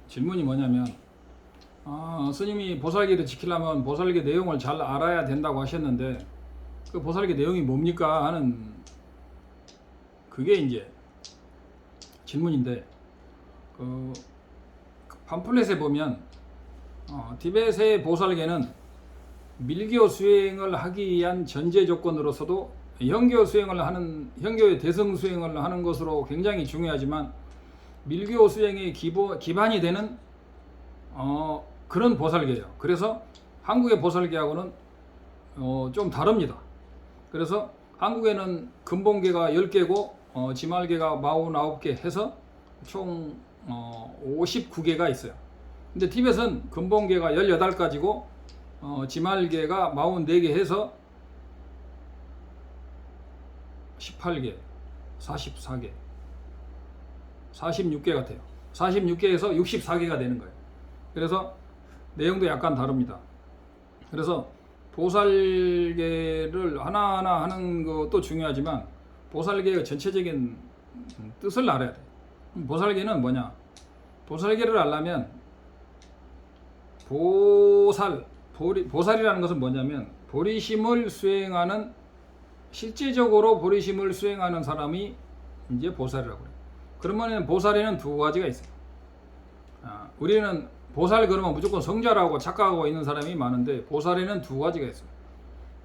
질문이 뭐냐면, 스님이 보살계를 지키려면 보살계 내용을 잘 알아야 된다고 하셨는데, 그 보살계 내용이 뭡니까 하는 그게 이제 질문인데, 그 팜플렛에 보면 티벳의 보살계는 밀교 수행을 하기 위한 전제 조건으로서도 현교의 대승 수행을 하는 것으로 굉장히 중요하지만, 밀교 수행의 기반이 되는 그런 보살계예요. 그래서 한국의 보살계하고는 좀 다릅니다. 그래서 한국에는 근본계가 10개고 지말계가 49개 해서 총 59개가 있어요. 근데 티벳은 근본계가 18가지고 지말계가 44개 해서 18개, 44개, 46개 같아요. 46개에서 64개가 되는 거예요. 그래서 내용도 약간 다릅니다. 그래서 보살계를 하나하나 하는 것도 중요하지만 보살계의 전체적인 뜻을 알아야 돼요. 보살계는 뭐냐? 보살계를 알려면 보살이라는 것은 뭐냐면 보리심을 수행하는, 실제적으로 보리심을 수행하는 사람이 이제 보살이라고 그래요. 그러면 보살에는 두 가지가 있어요. 우리는 보살 그러면 무조건 성자라고 착각하고 있는 사람이 많은데, 보살에는 두 가지가 있어요.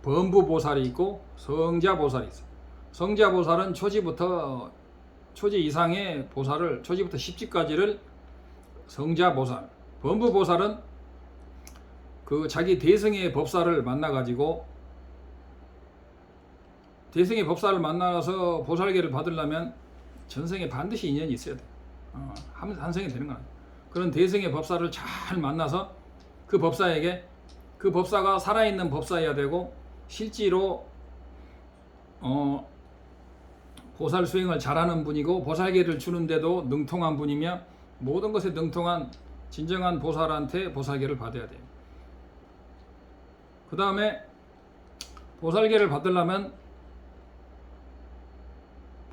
범부 보살이 있고 성자 보살이 있어요. 성자 보살은 초지 이상의 보살을, 초지부터 십지까지를 성자 보살. 범부 보살은 그 자기 대승의 법사를 만나가지고, 대승의 법사를 만나서 보살계를 받으려면 전생에 반드시 인연이 있어야 돼요. 한 생에 되는 건 아니에요. 그런 대승의 법사를 잘 만나서 그 법사에게, 그 법사가 살아있는 법사여야 되고, 실제로 보살 수행을 잘하는 분이고 보살계를 주는데도 능통한 분이며, 모든 것에 능통한 진정한 보살한테 보살계를 받아야 돼요. 그 다음에 보살계를 받으려면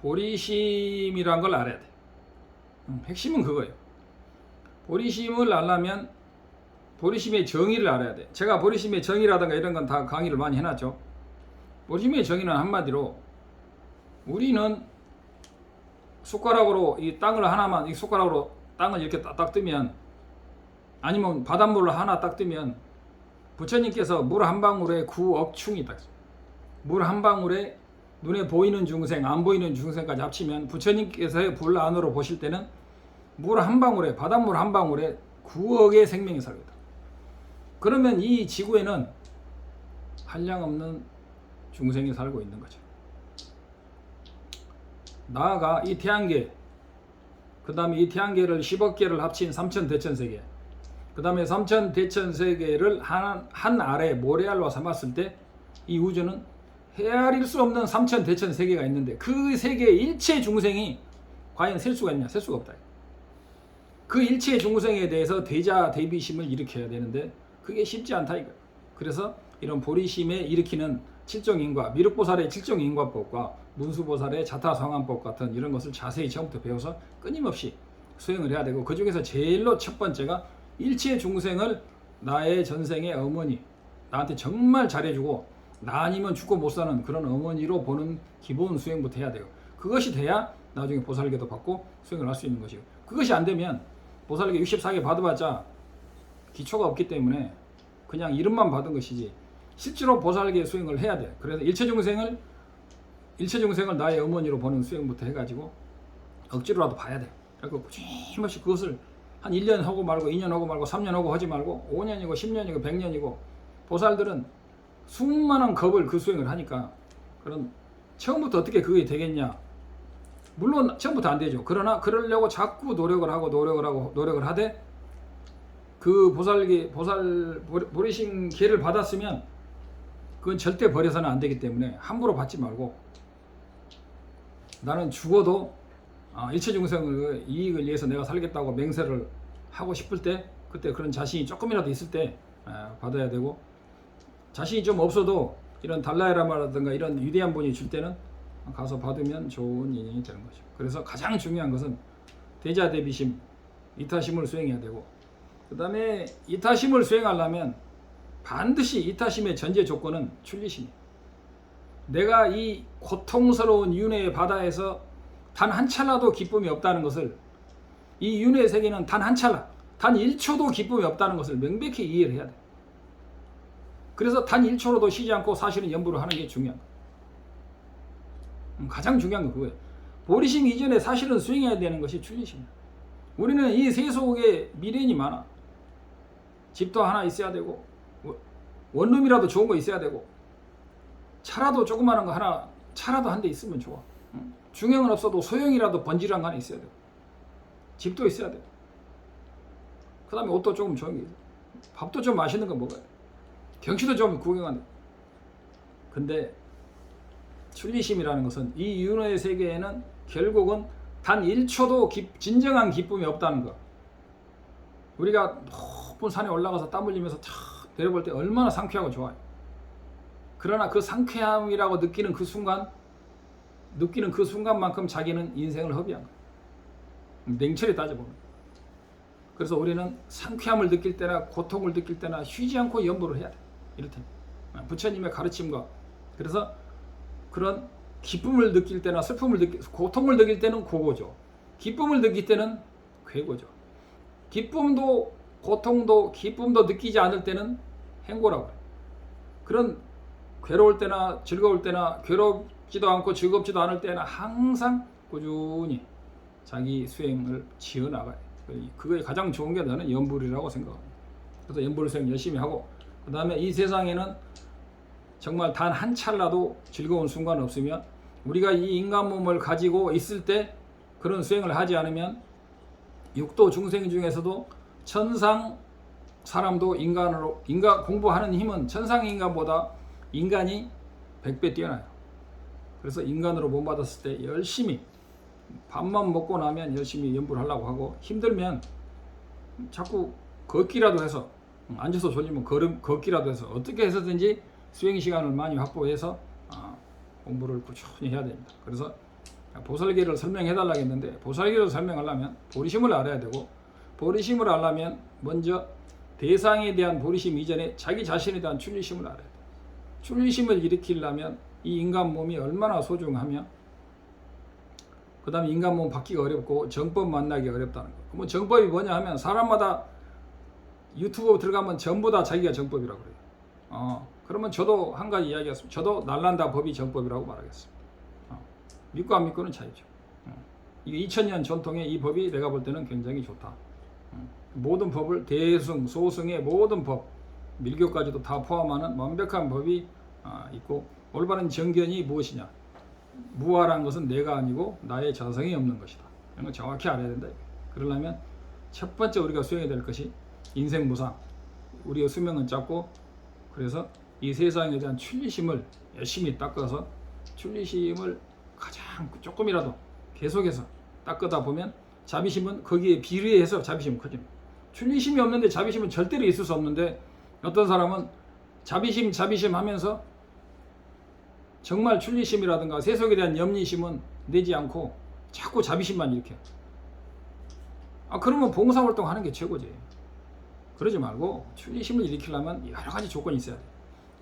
보리심이란 걸 알아야 돼. 핵심은 그거예요. 보리심을 알려면 보리심의 정의를 알아야 돼. 제가 보리심의 정의라든가 이런 건 다 강의를 많이 해놨죠. 보리심의 정의는 한마디로, 우리는 숟가락으로 이 땅을 하나만, 이 숟가락으로 땅을 이렇게 딱 뜨면, 아니면 바닷물을 하나 딱 뜨면 부처님께서 물 한 방울에 9억 충이 딱 있어요. 물 한 방울에 눈에 보이는 중생, 안 보이는 중생까지 합치면 부처님께서의 불 안으로 보실 때는 물 한 방울에, 바닷물 한 방울에 9억의 생명이 살고 있다. 그러면 이 지구에는 한량없는 중생이 살고 있는 거죠. 나아가 이 태양계, 그 다음에 이 태양계를 10억 개를 합친 삼천대천세계, 그 다음에 삼천대천세계를 한 알에 모래알로 삼았을 때 이 우주는 헤아릴 수 없는 삼천대천세계가 있는데, 그 세계의 일체 중생이 과연 셀 수가 있냐? 셀 수가 없다. 그 일체 중생에 대해서 대자 대비심을 일으켜야 되는데 그게 쉽지 않다 이거. 그래서 이런 보리심에 일으키는 칠종인과, 미륵보살의 칠종인과법과 문수보살의 자타성한법 같은 이런 것을 자세히 처음부터 배워서 끊임없이 수행을 해야 되고, 그 중에서 제일로 첫 번째가 일체 중생을 나의 전생의 어머니, 나한테 정말 잘해주고 나 아니면 죽고 못 사는 그런 어머니로 보는 기본 수행부터 해야 돼요. 그것이 돼야 나중에 보살계도 받고 수행을 할 수 있는 것이에요. 그것이 안 되면 보살계 64개 받아봤자 기초가 없기 때문에 그냥 이름만 받은 것이지, 실제로 보살계 수행을 해야 돼. 그래서 일체 중생을 나의 어머니로 보는 수행부터 해가지고 억지로라도 봐야 돼. 그리고 힘없이 그것을 한 1년 하고 말고 2년 하고 말고 3년 하고 하지 말고 5년이고 10년이고 100년이고, 보살들은 수많은 겁을 그 수행을 하니까, 그런 처음부터 어떻게 그게 되겠냐? 물론 처음부터 안 되죠. 그러나 그러려고 자꾸 노력을 하되, 그 보리심 기회를 받았으면 그건 절대 버려서는 안 되기 때문에 함부로 받지 말고, 나는 죽어도 일체 중생의 이익을 위해서 내가 살겠다고 맹세를 하고 싶을 때, 그때 그런 자신이 조금이라도 있을 때 받아야 되고, 자신이 좀 없어도 이런 달라이라마라든가 이런 위대한 분이 줄 때는 가서 받으면 좋은 인연이 되는 거죠. 그래서 가장 중요한 것은 대자대비심, 이타심을 수행해야 되고, 그 다음에 이타심을 수행하려면 반드시 이타심의 전제 조건은 출리심이에요. 내가 이 고통스러운 윤회의 바다에서 단 한 찰나도 기쁨이 없다는 것을, 이 윤회의 세계는 단 한 찰나, 단 1초도 기쁨이 없다는 것을 명백히 이해를 해야 돼. 그래서 단 1초로도 쉬지 않고 사실은 연부를 하는 게 중요한 거예요. 가장 중요한 건 그거예요. 보리심 이전에 사실은 수행해야 되는 것이 출리심이에요. 우리는 이 세속에 미련이 많아. 집도 하나 있어야 되고, 원룸이라도 좋은 거 있어야 되고, 차라도 조그마한 거 하나, 차라도 한 대 있으면 좋아. 중형은 없어도 소형이라도 번지르한 거 하나 있어야 되고, 집도 있어야 되고, 그 다음에 옷도 조금 좋은 게 있어. 밥도 좀 맛있는 거 먹어야 돼. 경치도 좀 구경해야 돼. 근데 출리심이라는 것은 이 윤회의 세계에는 결국은 단 1초도 진정한 기쁨이 없다는 거. 우리가 높은 산에 올라가서 땀 흘리면서 탁 내려볼 때 얼마나 상쾌하고 좋아요. 그러나 그 상쾌함이라고 느끼는 그 순간만큼 자기는 인생을 허비한 거예요. 냉철히 따져보면. 그래서 우리는 상쾌함을 느낄 때나 고통을 느낄 때나 쉬지 않고 연보를 해야 돼. 이렇다. 부처님의 가르침과, 그래서 그런 기쁨을 느낄 때나 고통을 느낄 때는 고고죠. 기쁨을 느낄 때는 괴고죠. 기쁨도 고통도 기쁨도 느끼지 않을 때는 행고라고 해요. 그런 괴로울 때나 즐거울 때나 괴롭지도 않고 즐겁지도 않을 때나 항상 꾸준히 자기 수행을 지어나가요. 그거에 가장 좋은 게 저는 연불이라고 생각합니다. 그래서 연불 수행 열심히 하고, 그 다음에 이 세상에는 정말 단 한 찰나도 즐거운 순간 없으면, 우리가 이 인간 몸을 가지고 있을 때 그런 수행을 하지 않으면 육도 중생 중에서도 천상 사람도 인간 공부하는 힘은 천상 인간보다 인간이 100배 뛰어나요. 그래서 인간으로 본받았을 때 열심히 밥만 먹고 나면 열심히 연불 하려고 하고, 힘들면 자꾸 걷기라도 해서, 앉아서 졸리면 걷기라도 해서 어떻게 해서든지 수행 시간을 많이 확보해서 공부를 꾸준히 해야 됩니다. 그래서 보살계를 설명해 달라고 했는데, 보살계를 설명하려면 보리심을 알아야 되고, 보리심을 알려면 먼저 대상에 대한 보리심 이전에 자기 자신에 대한 출리심을 알아야 돼요. 출리심을 일으키려면 이 인간 몸이 얼마나 소중하며, 그 다음에 인간 몸 받기가 어렵고 정법 만나기 어렵다는 거. 그러면 정법이 뭐냐 하면, 사람마다 유튜브 들어가면 전부 다 자기가 정법이라고 그래요. 그러면 저도 한 가지 이야기했습니다. 저도 날란다 법이 정법이라고 말하겠습니다. 믿고 안 믿고는 차이죠. 이게 2000년 전통의 이 법이 내가 볼 때는 굉장히 좋다. 모든 법을 대승, 소승의 모든 법, 밀교까지도 다 포함하는 완벽한 법이 있고, 올바른 정견이 무엇이냐? 무아라는 것은 내가 아니고 나의 자성이 없는 것이다. 이런 걸 정확히 알아야 된다. 그러려면 첫 번째 우리가 수행해야 될 것이 인생무상. 우리의 수명은 짧고, 그래서 이 세상에 대한 출리심을 열심히 닦아서, 출리심을 가장 조금이라도 계속해서 닦다 보면 자비심은 거기에 비례해서 자비심은 커집니다. 출리심이 없는데 자비심은 절대로 있을 수 없는데, 어떤 사람은 자비심 하면서 정말 출리심이라든가 세속에 대한 염리심은 내지 않고 자꾸 자비심만 일으켜. 그러면 봉사활동 하는 게 최고지. 그러지 말고 출리심을 일으키려면 여러 가지 조건이 있어야 돼.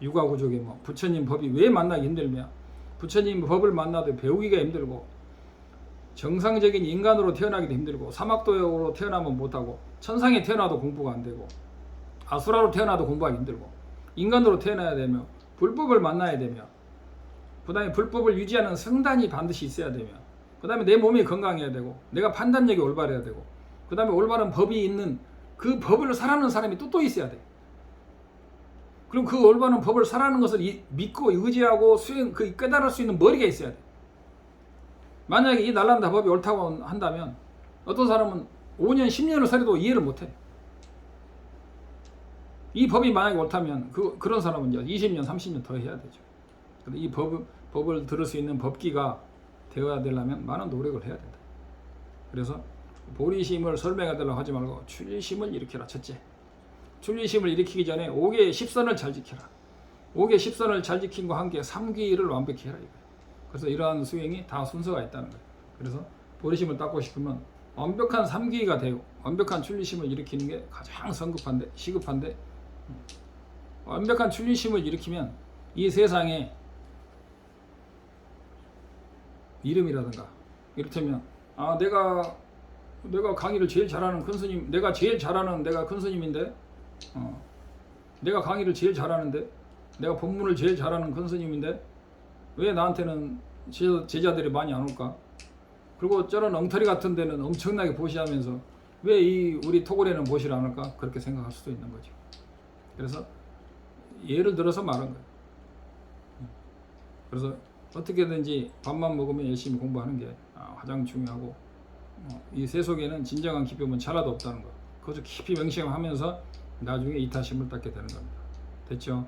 육아구족에 부처님 법이 왜 만나기 힘들며, 부처님 법을 만나도 배우기가 힘들고, 정상적인 인간으로 태어나기도 힘들고, 사막도로 태어나면 못하고, 천상에 태어나도 공부가 안 되고, 아수라로 태어나도 공부하기 힘들고, 인간으로 태어나야 되며, 불법을 만나야 되며, 그 다음에 불법을 유지하는 성단이 반드시 있어야 되며, 그 다음에 내 몸이 건강해야 되고, 내가 판단력이 올바라야 되고, 그 다음에 올바른 법이 있는 그 법을 살아가는 사람이 또 있어야 돼. 그럼 그 올바른 법을 살아가는 것을 믿고 의지하고 깨달을 수 있는 머리가 있어야 돼. 만약에 이 날란다 법이 옳다고 한다면 어떤 사람은 5년, 10년을 살아도 이해를 못해. 이 법이 만약에 옳다면 그런 사람은 이제 20년, 30년 더 해야 되죠. 근데 이 법을 들을 수 있는 법기가 되어야 되려면 많은 노력을 해야 된다. 그래서 보리심을 설명하려고 하지 말고 출리심을 일으켜라. 첫째, 출리심을 일으키기 전에 5개의 10선을 잘 지켜라. 5개의 10선을 잘 지킨 거 함께 3기를 완벽히 해라. 그래서 이러한 수행이 다 순서가 있다는 거예요. 그래서 보리심을 닦고 싶으면 완벽한 삼기가 되고 완벽한 출리심을 일으키는 게 가장 성급한데 시급한데 완벽한 출리심을 일으키면 이 세상에 이름이라든가 이를테면 내가 강의를 제일 잘하는 큰 스님, 내가 제일 잘하는 내가 큰 스님인데 내가 강의를 제일 잘하는데 내가 법문을 제일 잘하는 큰 스님인데 왜 나한테는 제자들이 많이 안 올까? 그리고 저런 엉터리 같은 데는 엄청나게 보시하면서 왜 이 우리 토굴에는 보시를 안 할까? 그렇게 생각할 수도 있는 거죠. 그래서 예를 들어서 말한 거예요. 그래서 어떻게든지 밥만 먹으면 열심히 공부하는 게 가장 중요하고 이 세속에는 진정한 기쁨은 차라도 없다는 거. 그것을 깊이 명심하면서 나중에 이타심을 닦게 되는 겁니다. 됐죠?